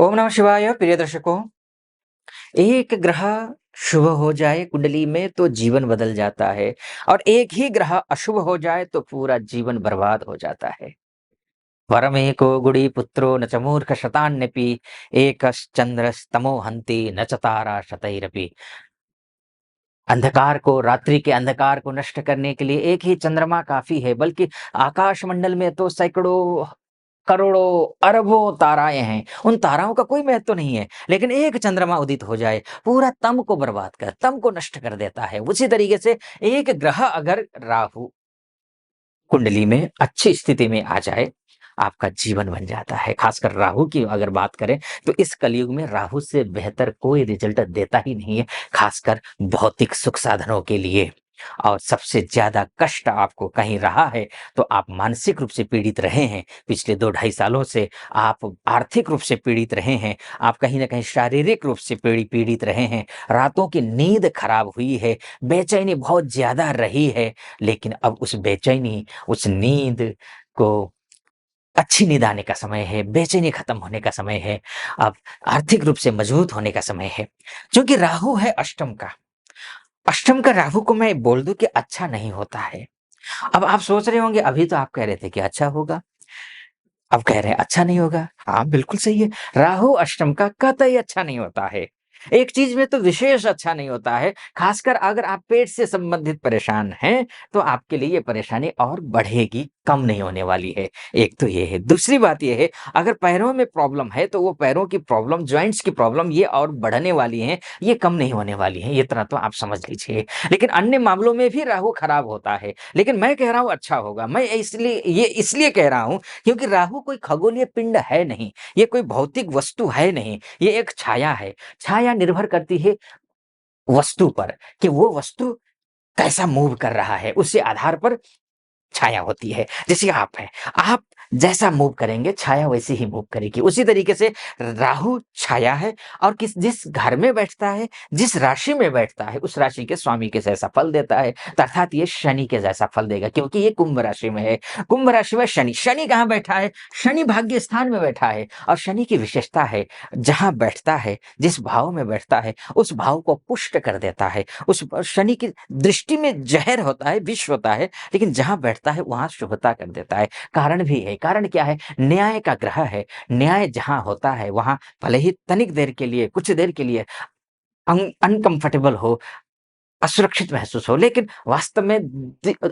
ओम नमः शिवाय। प्रिय दर्शकों, एक ग्रह शुभ हो जाए कुंडली में तो जीवन बदल जाता है और एक ही ग्रह अशुभ हो जाए तो पूरा जीवन बर्बाद हो जाता है। वरमेको गुड़ी पुत्रो न च मूर्ख शतान्यपि एकश्चंद्रस्तमो हन्ति न च तारा शतैरपि। अंधकार को, रात्रि के अंधकार को नष्ट करने के लिए एक ही चंद्रमा काफी है, बल्कि आकाश मंडल में तो सैकड़ों, करोड़ों, अरबों ताराएँ हैं। उन ताराओं का कोई महत्व नहीं है, लेकिन एक चंद्रमा उदित हो जाए, पूरा तम को बर्बाद कर, तम को नष्ट कर देता है। उसी तरीके से एक ग्रह अगर राहु कुंडली में अच्छी स्थिति में आ जाए, आपका जीवन बन जाता है। खासकर राहु की अगर बात करें, तो इस कलयुग में राहु से बेहतर कोई रिजल्ट देता ही नहीं है, खासकर भौतिक सुख साधनों के लिए। और सबसे ज़्यादा कष्ट आपको कहीं रहा है, तो आप मानसिक रूप से पीड़ित रहे हैं। पिछले 2 ढाई सालों से आप आर्थिक रूप से पीड़ित रहे हैं, आप कहीं न कहीं शारीरिक रूप से पीड़ित रहे हैं, रातों की नींद खराब हुई है, बेचैनी बहुत ज़्यादा रही है। लेकिन अब उस बेचैनी, उस नींद को, अच्छी नींद आने का समय है, बेचैनी खत्म होने का समय है, अब आर्थिक रूप से मजबूत होने का समय है। क्योंकि राहु है अष्टम का राहु को मैं बोल दूं कि अच्छा नहीं होता है। अब आप सोच रहे होंगे, अभी तो आप कह रहे थे कि अच्छा होगा, अब कह रहे हैं अच्छा नहीं होगा। हाँ, बिल्कुल सही है। राहु अष्टम का कतई अच्छा नहीं होता है। एक चीज़ में तो विशेष अच्छा नहीं होता है, ख़ासकर अगर आप पेट से संबंधित परेशान हैं, तो आपके लिए ये परेशानी और बढ़ेगी, कम नहीं होने वाली है। एक तो ये है। दूसरी बात ये है, अगर पैरों में प्रॉब्लम है, तो वो पैरों की प्रॉब्लम, जॉइंट्स की प्रॉब्लम ये और बढ़ने वाली है, ये कम नहीं होने वाली है, इतना तो आप समझ लीजिए। लेकिन अन्य मामलों में भी राहु खराब होता है, लेकिन मैं कह रहा हूँ अच्छा होगा। मैं इसलिए कह रहा हूँ क्योंकि राहु कोई खगोलीय पिंड है नहीं, ये कोई भौतिक वस्तु है नहीं, ये एक छाया है। छाया निर्भर करती है वस्तु पर कि वो वस्तु कैसा मूव कर रहा है, उसी आधार पर छाया होती है। जैसे आप हैं, आप जैसा मूव करेंगे, छाया वैसे ही मूव करेगी। उसी तरीके से राहु छाया है और जिस घर में बैठता है, जिस राशि में बैठता है, उस राशि के स्वामी के जैसा फल देता है, अर्थात ये शनि के जैसा फल देगा, क्योंकि ये कुंभ राशि में है। कुंभ राशि में शनि कहाँ बैठा है? शनि भाग्य स्थान में बैठा है। और शनि की विशेषता है, जहां बैठता है, जिस भाव में बैठता है, उस भाव को पुष्ट कर देता है। उस शनि की दृष्टि में जहर होता है, विष होता है, लेकिन जहाँ बैठता है वहाँ शुभता कर देता है। कारण भी है, कारण क्या है? न्याय का ग्रह है। न्याय जहाँ होता है वहाँ भले ही तनिक देर के लिए, कुछ देर के लिए अनकंफर्टेबल हो, असुरक्षित महसूस हो, लेकिन वास्तव में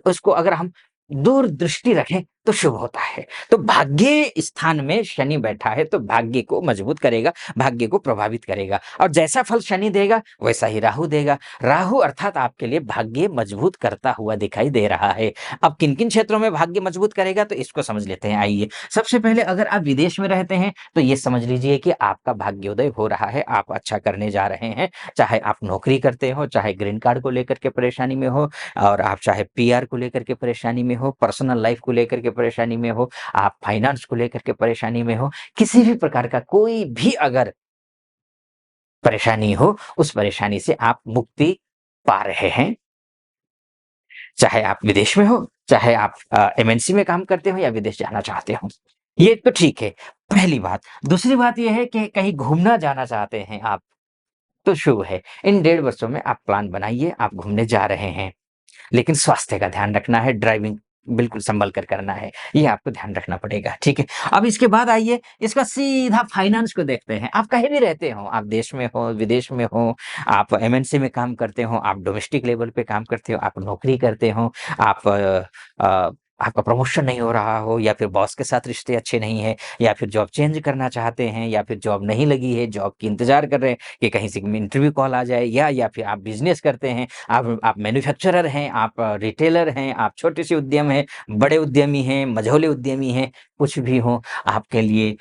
उसको अगर हम दूरदृष्टि रखें तो शुभ होता है। तो भाग्य स्थान में शनि बैठा है, तो भाग्य को मजबूत करेगा, भाग्य को प्रभावित करेगा, और जैसा फल शनि देगा वैसा ही राहु देगा। राहु अर्थात आपके लिए भाग्य मजबूत करता हुआ दिखाई दे रहा है। अब किन किन क्षेत्रों में भाग्य मजबूत करेगा, तो इसको समझ लेते हैं। आइए, सबसे पहले अगर आप विदेश में रहते हैं, तो ये समझ लीजिए कि आपका भाग्योदय हो रहा है, आप अच्छा करने जा रहे हैं। चाहे आप नौकरी करते हो, चाहे ग्रीन कार्ड को लेकर के परेशानी में हो, और आप चाहे पीआर को लेकर के परेशानी में हो, पर्सनल लाइफ को लेकर के परेशानी में हो, आप फाइनेंस को लेकर के परेशानी में हो, किसी भी प्रकार का कोई भी अगर परेशानी हो, उस परेशानी से आप मुक्ति पा रहे हैं। चाहे आप विदेश में हो, चाहे आप एमएनसी में काम करते हो या विदेश जाना चाहते हो। ये तो ठीक है, पहली बात। दूसरी बात ये है कि कहीं घूमना जाना चाहते हैं आप, तो शुभ है। इन 1.5 वर्षों में आप प्लान बनाइए, आप घूमने जा रहे हैं। लेकिन स्वास्थ्य का ध्यान रखना है, ड्राइविंग बिल्कुल सँभल कर करना है, ये आपको ध्यान रखना पड़ेगा, ठीक है? अब इसके बाद आइए, इसका सीधा फाइनेंस को देखते हैं। आप कहीं भी रहते हो, आप देश में हो, विदेश में हो, आप एमएनसी में काम करते हो, आप डोमेस्टिक लेवल पे काम करते हो, आप नौकरी करते हो, आप आपका प्रमोशन नहीं हो रहा हो, या फिर बॉस के साथ रिश्ते अच्छे नहीं हैं, या फिर जॉब चेंज करना चाहते हैं, या फिर जॉब नहीं लगी है, जॉब की इंतज़ार कर रहे हैं कि कहीं से इंटरव्यू कॉल आ जाए, या फिर आप बिज़नेस करते हैं, आप मैन्युफैक्चरर हैं, आप रिटेलर हैं, आप छोटे-से उद्यम हैं, बड़े उद्यमी हैं, मझोले उद्यमी हैं, कुछ भी हो, आपके लिए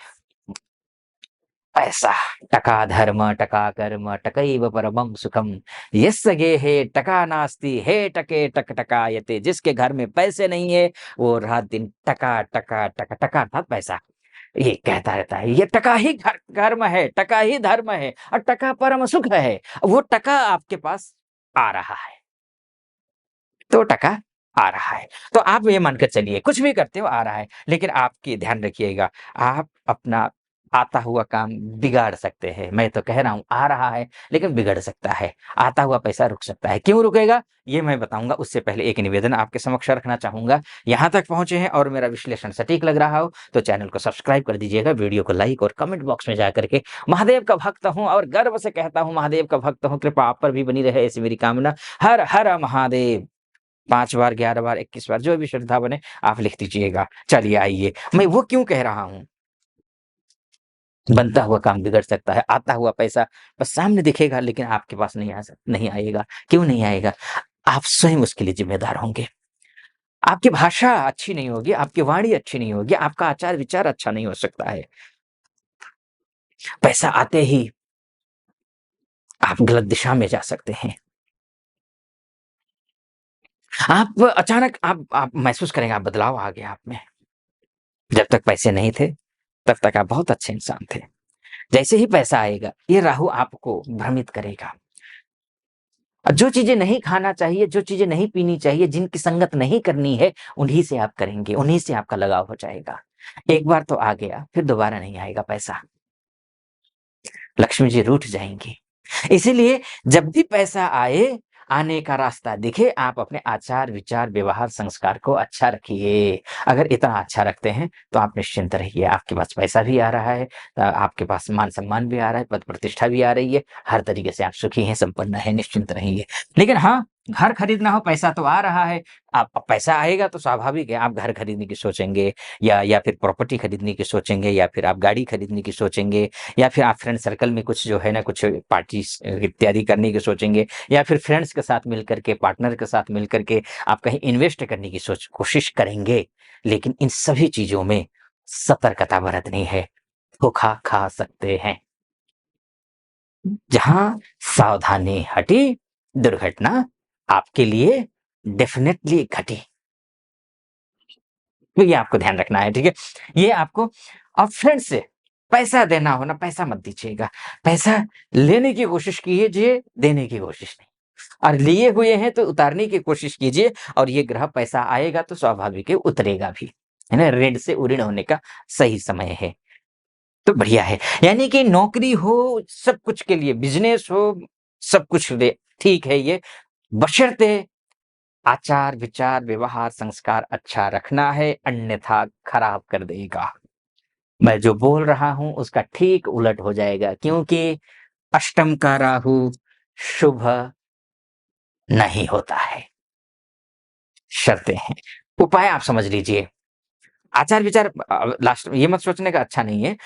पैसा, टका धर्म, टका कर्म, टकैव परमं सुखम, यस्य गेहे टका नास्ति हे टके टक टकायते। जिसके घर में पैसे नहीं है, वो रात दिन टका टका टका, टका अर्थात पैसा, ये कहता रहता है। ये टका ही कर्म है, टका ही धर्म है, और टका परम सुख है। वो टका आपके पास आ रहा है, तो टका आ रहा है। तो आप ये मानकर चलिए, कुछ भी करते हो आ रहा है। लेकिन आप ये ध्यान रखिएगा, आप अपना आता हुआ काम बिगाड़ सकते हैं। मैं तो कह रहा हूँ आ रहा है, लेकिन बिगड़ सकता है। आता हुआ पैसा रुक सकता है। क्यों रुकेगा? ये मैं बताऊँगा, उससे पहले एक निवेदन आपके समक्ष रखना चाहूँगा। यहाँ तक पहुँचे हैं और मेरा विश्लेषण सटीक लग रहा हो, तो चैनल को सब्सक्राइब कर दीजिएगा, वीडियो को लाइक और कमेंट बॉक्स में जाकर के महादेव का भक्त हूँ और गर्व से कहता हूँ महादेव का भक्त हूँ, कृपा आप पर भी बनी रहे ऐसी मेरी कामना। हर हर महादेव! 5 बार, 11 बार, 21 बार जो भी श्रद्धा बने आप लिख दीजिएगा। चलिए आइए, मैं वो क्यों कह रहा हूँ? बनता हुआ काम बिगड़ सकता है, आता हुआ पैसा बस सामने दिखेगा लेकिन आपके पास नहीं आएगा। क्यों नहीं आएगा? आप स्वयं उसके लिए ज़िम्मेदार होंगे। आपकी भाषा अच्छी नहीं होगी, आपकी वाणी अच्छी नहीं होगी, आपका आचार-विचार अच्छा नहीं हो सकता है। पैसा आते ही आप गलत दिशा में जा सकते हैं। आप अचानक आप महसूस करेंगे आप बदलाव आ गया आप में। जब तक पैसे नहीं थे, तब तक आप बहुत अच्छे इंसान थे। जैसे ही पैसा आएगा, ये राहु आपको भ्रमित करेगा। जो चीज़ें नहीं खाना चाहिए, जो चीज़ें नहीं पीनी चाहिए, जिनकी संगत नहीं करनी है, उन्हीं से आप करेंगे, उन्हीं से आपका लगाव हो जाएगा। एक बार तो आ गया, फिर दोबारा नहीं आएगा पैसा। लक्ष्मी जी रूठ जाएँगी। इसीलिए जब भी पैसा आए, आने का रास्ता दिखे, आप अपने आचार, विचार, व्यवहार, संस्कार को अच्छा रखिए। अगर इतना अच्छा रखते हैं, तो आप निश्चिंत रहिए। आपके पास पैसा भी आ रहा है, आपके पास मान-सम्मान भी आ रहा है, पद-प्रतिष्ठा भी आ रही है, हर तरीके से आप सुखी हैं, संपन्न हैं, निश्चिंत रहिए। लेकिन हाँ, घर खरीदना हो, पैसा तो आ रहा है, आप पैसा आएगा तो स्वाभाविक है, आप घर खरीदने की सोचेंगे या फिर प्रॉपर्टी खरीदने की सोचेंगे या फिर आप गाड़ी खरीदने की सोचेंगे या फिर आप फ्रेंड सर्कल में कुछ जो है ना कुछ पार्टीज इत्यादि करने की सोचेंगे या फिर फ्रेंड्स के साथ मिलकर के पार्टनर के साथ मिलकर के आप कहीं इन्वेस्ट करने की सोच कोशिश करेंगे। लेकिन इन सभी चीजों में सतर्कता बरतनी है, धोखा खा सकते हैं। जहां सावधानी हटी, दुर्घटना आपके लिए डेफिनेटली घटी। तो ये आपको ध्यान रखना है, ठीक है? ये आपको और फ्रेंड से पैसा देना हो ना, पैसा मत दीजिएगा। पैसा लेने की कोशिश कीजिए, देने की कोशिश नहीं। और लिए हुए हैं तो उतारने की कोशिश कीजिए और ये ग्रह पैसा आएगा तो स्वाभाविक है उतरेगा भी। है ना? ऋण से उऋण होने का सही समय है। तो बढ़िया है। यानी कि नौकरी हो, सब कुछ के लिए बिज़नेस हो, सब कुछ दे ठीक है ये, बशर्ते आचार, विचार, व्यवहार, संस्कार अच्छा रखना है, अन्यथा खराब कर देगा। मैं जो बोल रहा हूँ उसका ठीक उलट हो जाएगा क्योंकि अष्टम का राहु शुभ नहीं होता है। शर्तें हैं। उपाय आप समझ लीजिए। आचार-विचार लास्ट में ये मत सोचने का अच्छा नहीं है।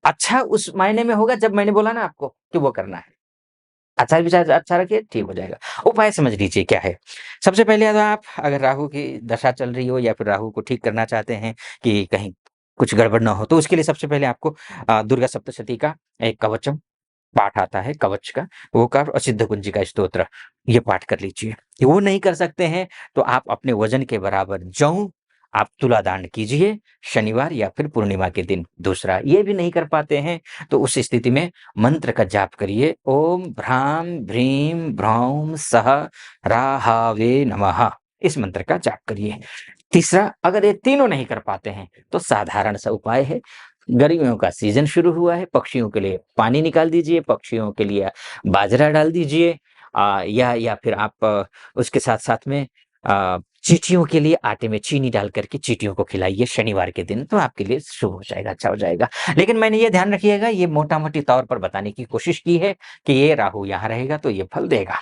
अच्छा उस मायने में होगा जब मैंने बोला ना आपको कि वो करना है। आचार-विचार अच्छा रखिए, ठीक हो जाएगा। उपाय समझ लीजिए क्या है। सबसे पहले तो आप अगर राहु की दशा चल रही हो या फिर राहु को ठीक करना चाहते हैं कि कहीं कुछ गड़बड़ ना हो, तो उसके लिए सबसे पहले आपको दुर्गा सप्तशती का एक कवचम पाठ आता है कवच का, वो का और सिद्ध कुंजिका स्तोत्र, ये पाठ कर लीजिए। वो नहीं कर सकते हैं, तो आप अपने वज़न के बराबर जौ आप तुला दान कीजिए, शनिवार या फिर पूर्णिमा के दिन। दूसरा, ये भी नहीं कर पाते हैं, तो उस स्थिति में मंत्र का जाप करिए, ओम भ्राम भ्रीम भ्रौम सः राहावे नमः। इस मंत्र का जाप करिए। तीसरा, अगर ये तीनों नहीं कर पाते हैं, तो साधारण सा उपाय है, गर्मियों का सीज़न शुरू हुआ है, पक्षियों के लिए पानी निकाल दीजिए, पक्षियों के लिए बाजरा डाल दीजिए या फिर आप उसके साथ-साथ में चींटियों के लिए आटे में चीनी डाल कर के चींटियों को खिलाइए शनिवार के दिन, तो आपके लिए शुभ हो जाएगा, अच्छा हो जाएगा। लेकिन मैंने ये ध्यान रखिएगा, ये मोटा-मोटी तौर पर बताने की कोशिश की है कि ये राहु यहाँ रहेगा तो ये फल देगा।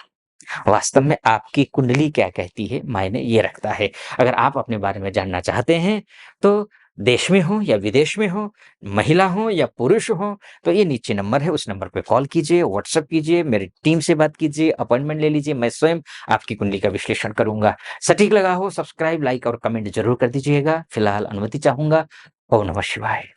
वास्तव में आपकी कुंडली क्या कहती है, मायने ये रखता है। अगर आप अपने बारे में जानना चाहते हैं, तो देश में हो या विदेश में हो, महिला हो या पुरुष हो, तो ये नीचे नंबर है, उस नंबर पे कॉल कीजिए, व्हाट्सएप कीजिए, मेरी टीम से बात कीजिए, अपॉइंटमेंट ले लीजिए, मैं स्वयं आपकी कुंडली का विश्लेषण करूँगा। सटीक लगा हो, सब्सक्राइब, लाइक और कमेंट ज़रूर कर दीजिएगा। फिलहाल अनुमति चाहूँगा। ओम नमः शिवाय।